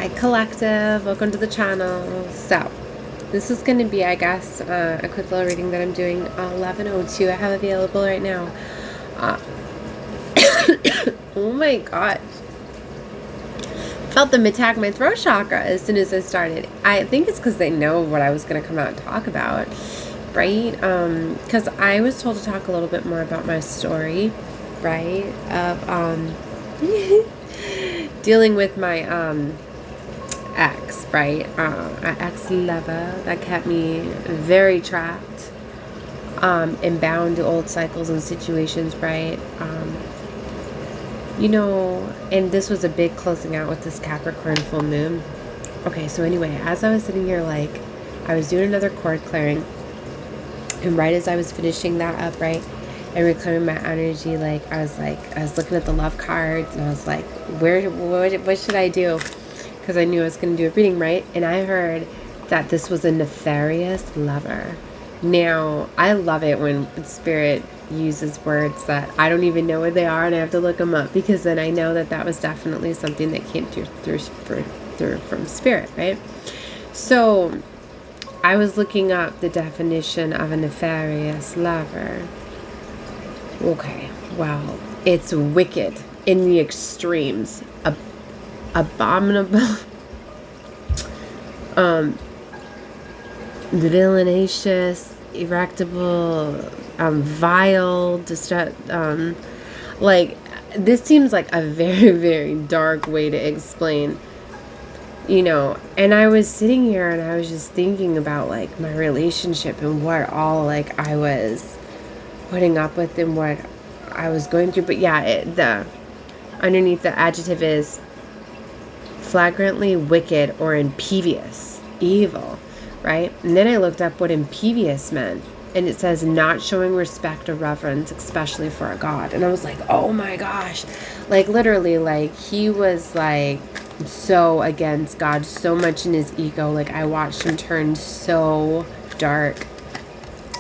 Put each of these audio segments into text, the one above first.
Hi Collective, welcome to the channel. So, this is going to be, I guess, a quick little reading that I'm doing. 11:02 I have available right now. Oh my gosh. Felt them attack my throat chakra as soon as I started. I think it's because they know what I was going to come out and talk about, right? Because I was told to talk a little bit more about my story, right? Of dealing with my ex, right? Ex-lover that kept me very trapped and bound to old cycles and situations, right? And this was a big closing out with this Capricorn full moon. Okay, so anyway, as I was sitting here, I was doing another cord clearing, and right as I was finishing that up, right, and reclaiming my energy, I was looking at the love cards, and I was like, what should I do? Because I knew I was going to do a reading, right? And I heard that this was a nefarious lover. Now, I love it when Spirit uses words that I don't even know what they are, and I have to look them up, because then I know that was definitely something that came through from Spirit, right? So I was looking up the definition of a nefarious lover. Okay, well, it's wicked in the extremes, abominable, villainous, erectable, vile, this seems like a very, very dark way to explain, and I was sitting here and I was just thinking about my relationship and what all I was putting up with and what I was going through. But yeah, the underneath the adjective is flagrantly wicked or impervious, evil, right? And then I looked up what impervious meant, and it says not showing respect or reverence, especially for a god. And I was like, oh my gosh, literally, he was so against God, so much in his ego. I watched him turn so dark,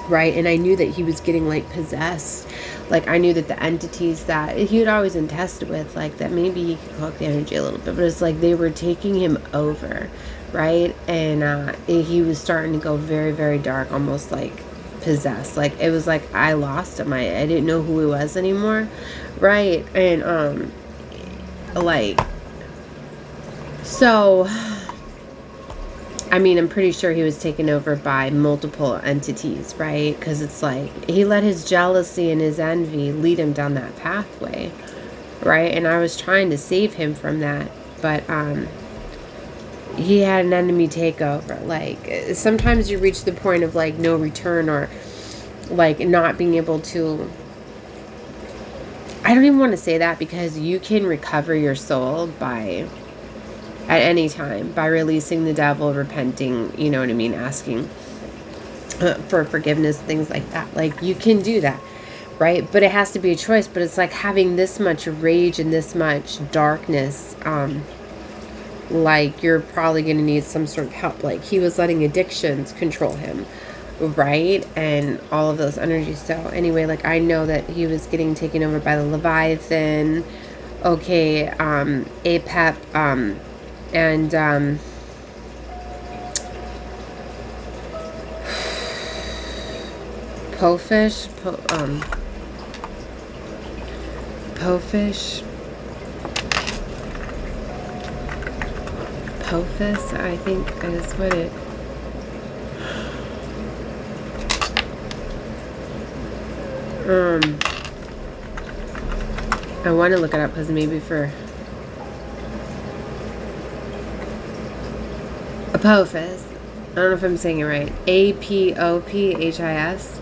right? And I knew that he was getting possessed. I knew that the entities that he had always been tested with, that maybe he could cloak the energy a little bit, but it's they were taking him over, right? And he was starting to go very, very dark, almost possessed. It was I lost him. I didn't know who he was anymore, right? And so I mean, I'm pretty sure he was taken over by multiple entities, right? Because it's he let his jealousy and his envy lead him down that pathway, right? And I was trying to save him from that, but he had an enemy takeover. Sometimes you reach the point of no return, or not being able to. I don't even want to say that, because you can recover your soul at any time by releasing the devil, repenting, you know what I mean, asking for forgiveness, things like that. You can do that, right? But it has to be a choice. But it's having this much rage and this much darkness, you're probably going to need some sort of help. He was letting addictions control him, right? And all of those energies. So anyway, I know that he was getting taken over by the Leviathan, okay, Apep, and Pofish, Pophis, I think is what it. I want to look it up, because maybe for Apophis. I don't know if I'm saying it right. Apophis.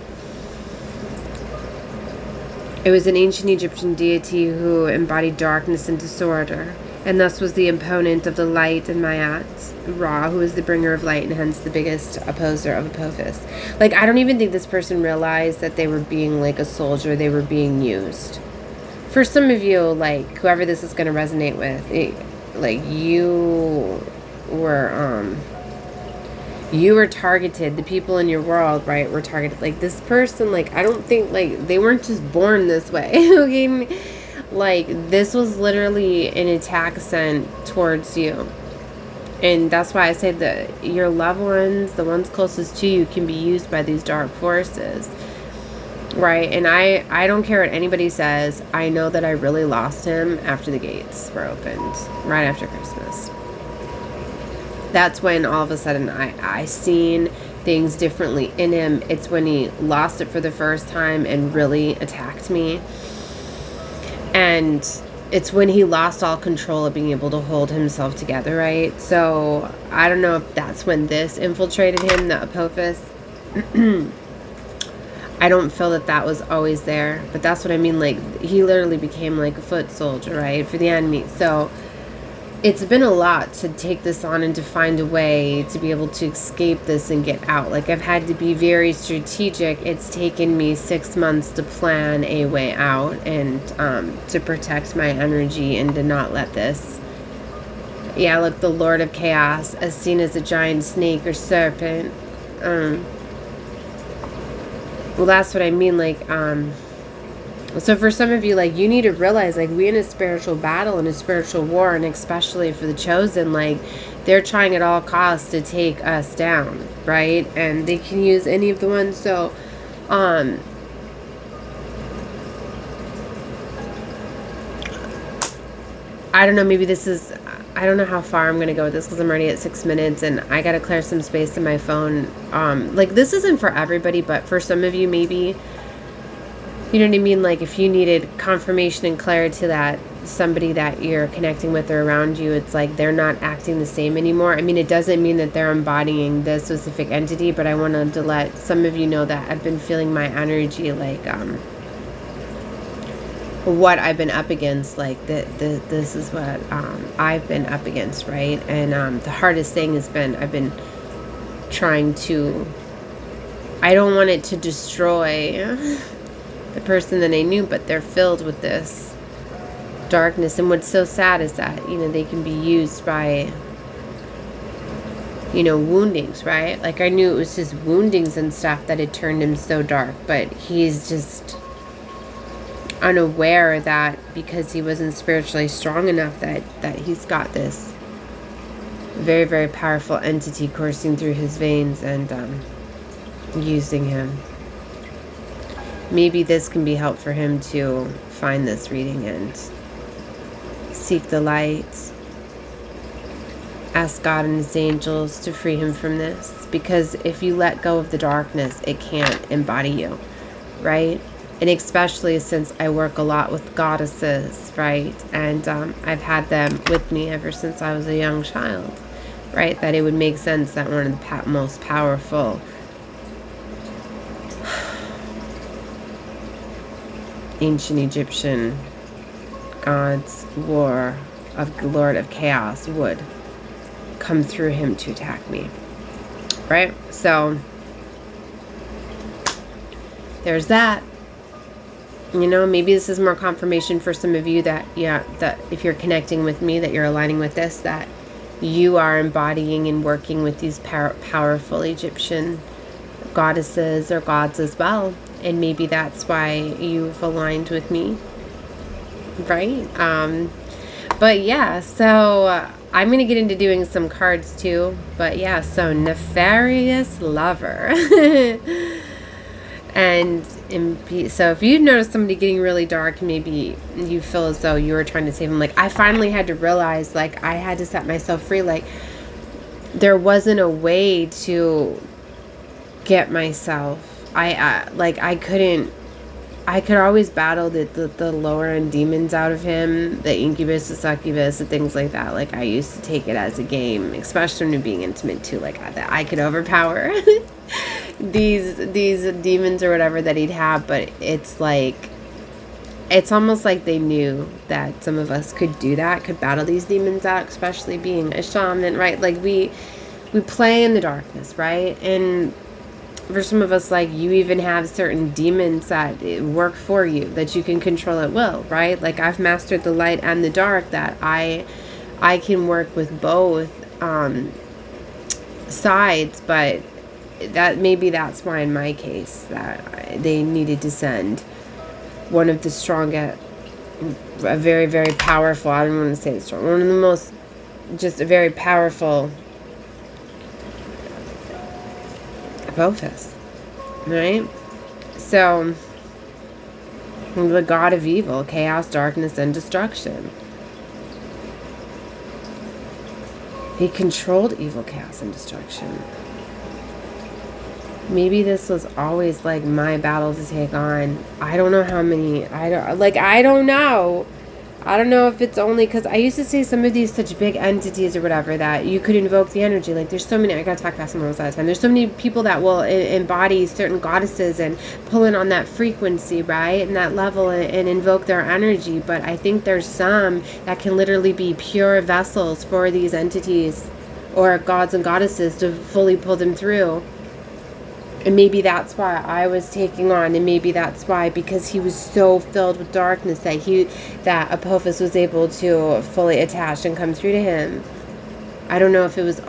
It was an ancient Egyptian deity who embodied darkness and disorder, and thus was the opponent of the light and Mayat, Ra, who is the bringer of light and hence the biggest opposer of Apophis. I don't even think this person realized that they were being a soldier. They were being used. For some of you, whoever this is going to resonate with, you were targeted. The people in your world, right, were targeted. This person, I don't think, they weren't just born this way. Okay, this was literally an attack sent towards you. And that's why I say that your loved ones, the ones closest to you, can be used by these dark forces. Right? And I don't care what anybody says. I know that I really lost him after the gates were opened, right after Christmas. That's when all of a sudden I seen things differently in him. It's when he lost it for the first time and really attacked me. And it's when he lost all control of being able to hold himself together, right? So I don't know if that's when this infiltrated him, the Apophis. I don't feel that that was always there, but that's what I mean. Like, he literally became like a foot soldier, right, for the enemy. So it's been a lot to take this on and to find a way to be able to escape this and get out. Like, I've had to be very strategic. It's taken me 6 months to plan a way out and to protect my energy and to not let this. Yeah, look, the Lord of Chaos, as seen as a giant snake or serpent. Well, that's what I mean. Like, so for some of you, like, you need to realize, like, we in a spiritual battle and a spiritual war, and especially for the chosen, like, they're trying at all costs to take us down, right? And they can use any of the ones. So, I don't know, maybe this is, I don't know how far I'm going to go with this because I'm already at 6 minutes and I got to clear some space in my phone. Like, this isn't for everybody, but for some of you, maybe, you know what I mean? Like, if you needed confirmation and clarity that somebody that you're connecting with or around you, it's like they're not acting the same anymore. I mean, it doesn't mean that they're embodying this specific entity, but I wanted to let some of you know that I've been feeling my energy, like, what I've been up against, like, this is what I've been up against, right? And the hardest thing has been, I've been trying to, I don't want it to destroy the person that I knew, but they're filled with this darkness. And what's so sad is that, you know, they can be used by, you know, woundings, right? Like, I knew it was his woundings and stuff that had turned him so dark, but he's just unaware that because he wasn't spiritually strong enough that he's got this very, very powerful entity coursing through his veins and using him. Maybe this can be help for him to find this reading and seek the light. Ask God and his angels to free him from this, because if you let go of the darkness, it can't embody you, right? And especially since I work a lot with goddesses, right? And I've had them with me ever since I was a young child, right? That it would make sense that one of the most powerful ancient Egyptian gods, war of the Lord of Chaos, would come through him to attack me, right? So there's that. You know, maybe this is more confirmation for some of you that, yeah, that if you're connecting with me, that you're aligning with this, that you are embodying and working with these powerful Egyptian goddesses or gods as well. And maybe that's why you've aligned with me, right? But yeah, so I'm going to get into doing some cards too. But yeah, so nefarious lover. And so if you've noticed somebody getting really dark, maybe you feel as though you were trying to save them. Like, I finally had to realize, like, I had to set myself free. Like, there wasn't a way to get myself. I could always battle the lower end demons out of him, the incubus, the succubus, and things like that. Like, I used to take it as a game, especially when being intimate too. Like, I could overpower these demons or whatever that he'd have. But it's like, it's almost like they knew that some of us could do that, could battle these demons out, especially being a shaman, right? Like, we play in the darkness, right? And for some of us, like, you even have certain demons that work for you, that you can control at will, right? Like, I've mastered the light and the dark, that I can work with both sides. But that's why in my case that they needed to send one of the strongest, a very, very powerful, I don't want to say it's strong, one of the most just a very powerful Apophis, right? So, the god of evil, chaos, darkness, and destruction. He controlled evil, chaos, and destruction. Maybe this was always like my battle to take on. I don't know how many. I don't know. I don't know if it's only because I used to say some of these such big entities or whatever that you could invoke the energy. Like there's so many. I gotta talk fast and all the time. There's so many people that will embody certain goddesses and pull in on that frequency, right, and that level and invoke their energy. But I think there's some that can literally be pure vessels for these entities or gods and goddesses to fully pull them through. And maybe that's why I was taking on, and maybe that's why, because he was so filled with darkness that Apophis was able to fully attach and come through to him. I don't know if it was